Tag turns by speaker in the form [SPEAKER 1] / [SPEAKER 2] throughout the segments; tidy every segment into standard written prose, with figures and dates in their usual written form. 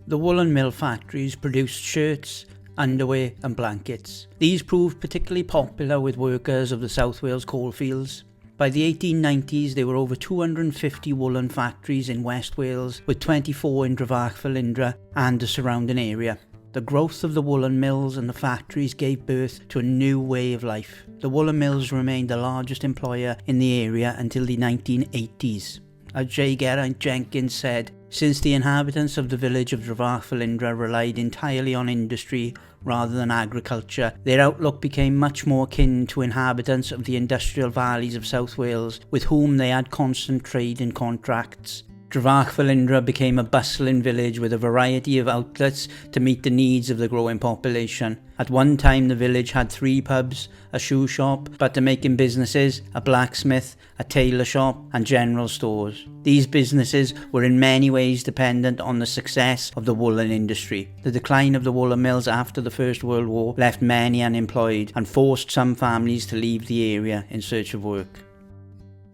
[SPEAKER 1] The woolen mill factories produced shirts, underwear and blankets. These proved particularly popular with workers of the South Wales coalfields. By the 1890s there were over 250 woolen factories in West Wales, with 24 in Drvach and the surrounding area. The growth of the woolen mills and the factories gave birth to a new way of life. The woolen mills remained the largest employer in the area until the 1980s. As J. Geraint Jenkins said, since the inhabitants of the village of Drvach relied entirely on industry rather than agriculture, their outlook became much more akin to inhabitants of the industrial valleys of South Wales, with whom they had constant trade and contracts. Drvach became a bustling village with a variety of outlets to meet the needs of the growing population. At one time the village had 3 pubs, a shoe shop, butter-making businesses, a blacksmith, a tailor shop and general stores. These businesses were in many ways dependent on the success of the woolen industry. The decline of the woolen mills after the First World War left many unemployed and forced some families to leave the area in search of work.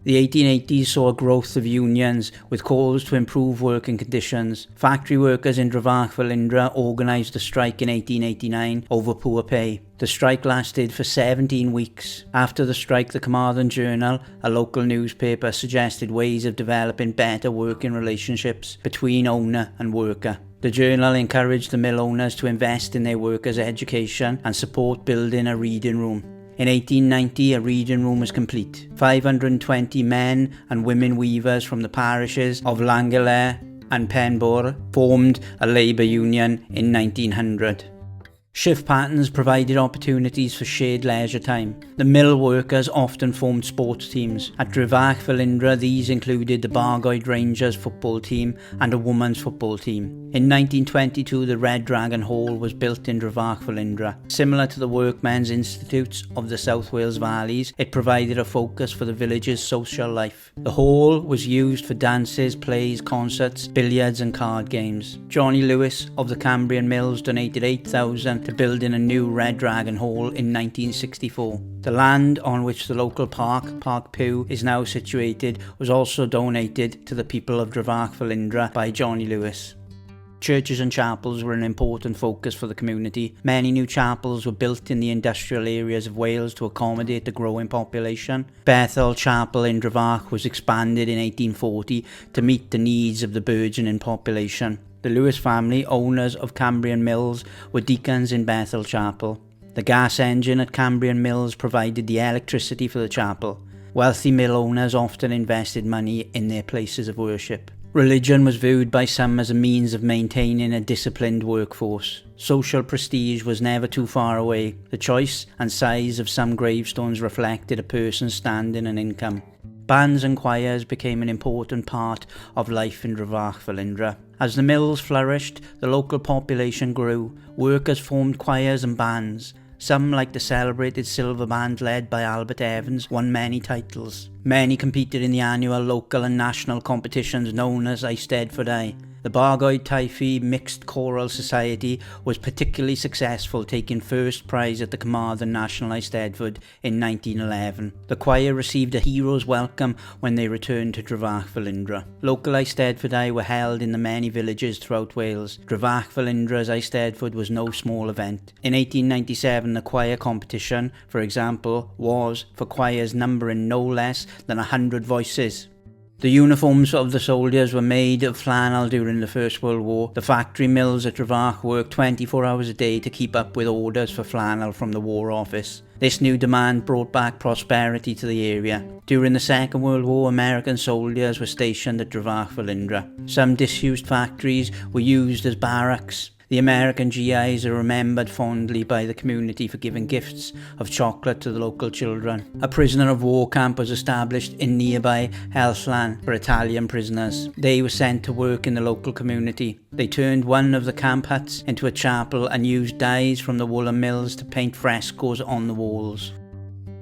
[SPEAKER 1] The 1880s saw a growth of unions with calls to improve working conditions. Factory workers in Drvach organised a strike in 1889 over poor pay. The strike lasted for 17 weeks. After the strike, the Carmarthen Journal, a local newspaper, suggested ways of developing better working relationships between owner and worker. The journal encouraged the mill owners to invest in their workers' education and support building a reading room. In 1890, a reading room was complete. 520 men and women weavers from the parishes of Llangollen and Penbor formed a labour union in 1900. Shift patterns provided opportunities for shared leisure time. The mill workers often formed sports teams. At Drvach these included the Bargoed Rangers football team and a women's football team. In 1922 the Red Dragon Hall was built in Drvach. Similar to the Workmen's Institutes of the South Wales Valleys, it provided a focus for the village's social life. The hall was used for dances, plays, concerts, billiards and card games. Johnny Lewis of the Cambrian Mills donated 8,000 to building a new Red Dragon Hall in 1964. The land on which the local park, Park Pew, is now situated was also donated to the people of Drvach by Johnny Lewis. Churches and chapels were an important focus for the community. Many new chapels were built in the industrial areas of Wales to accommodate the growing population. Bethel Chapel in Drvach was expanded in 1840 to meet the needs of the burgeoning population. The Lewis family, owners of Cambrian Mills, were deacons in Bethel Chapel. The gas engine at Cambrian Mills provided the electricity for the chapel. Wealthy mill owners often invested money in their places of worship. Religion was viewed by some as a means of maintaining a disciplined workforce. Social prestige was never too far away. The choice and size of some gravestones reflected a person's standing and income. Bands and choirs became an important part of life in Drvach. As the mills flourished, the local population grew. Workers formed choirs and bands. Some, like the celebrated Silver Band led by Albert Evans, won many titles. Many competed in the annual local and national competitions known as Eisteddfodau. The Bargoed Teifi Mixed Choral Society was particularly successful, taking first prize at the Carmarthen National Eisteddfod in 1911. The choir received a hero's welcome when they returned to Drvach. Local Eisteddfodau were held in the many villages throughout Wales. Drvach Eisteddfod was no small event. In 1897 the choir competition, for example, was for choirs numbering no less than 100 voices. The uniforms of the soldiers were made of flannel during the First World War. The factory mills at Drvach worked 24 hours a day to keep up with orders for flannel from the War Office. This new demand brought back prosperity to the area. During the Second World War, American soldiers were stationed at Drvach. Some disused factories were used as barracks. The American GIs are remembered fondly by the community for giving gifts of chocolate to the local children. A prisoner of war camp was established in nearby Helsllan for Italian prisoners. They were sent to work in the local community. They turned one of the camp huts into a chapel and used dyes from the woolen mills to paint frescoes on the walls.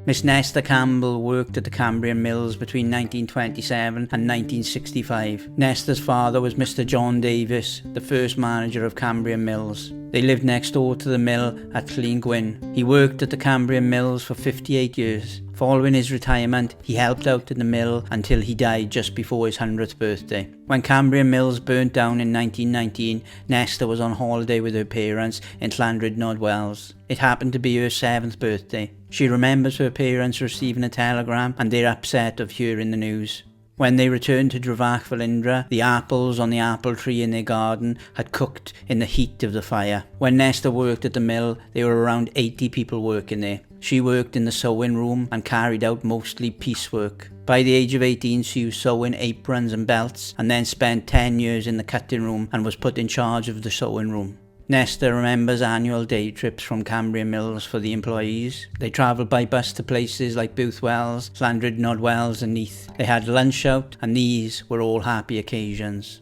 [SPEAKER 1] Miss Nesta Campbell worked at the Cambrian Mills between 1927 and 1965. Nesta's father was Mr. John Davis, the first manager of Cambrian Mills. They lived next door to the mill at Llyn-Gwyn. He worked at the Cambrian Mills for 58 years. Following his retirement, he helped out in the mill until he died just before his 100th birthday. When Cambrian Mills burnt down in 1919, Nesta was on holiday with her parents in Llandrindod Wells. It happened to be her 7th birthday. She remembers her parents receiving a telegram and their upset of hearing the news. When they returned to Drefach Felindra, the apples on the apple tree in their garden had cooked in the heat of the fire. When Nesta worked at the mill, there were around 80 people working there. She worked in the sewing room and carried out mostly piecework. By the age of 18, she was sewing aprons and belts, and then spent 10 years in the cutting room and was put in charge of the sewing room. Nesta remembers annual day trips from Cambrian Mills for the employees. They travelled by bus to places like Booth Wells, Llandrindod Wells and Neath. They had lunch out, and these were all happy occasions.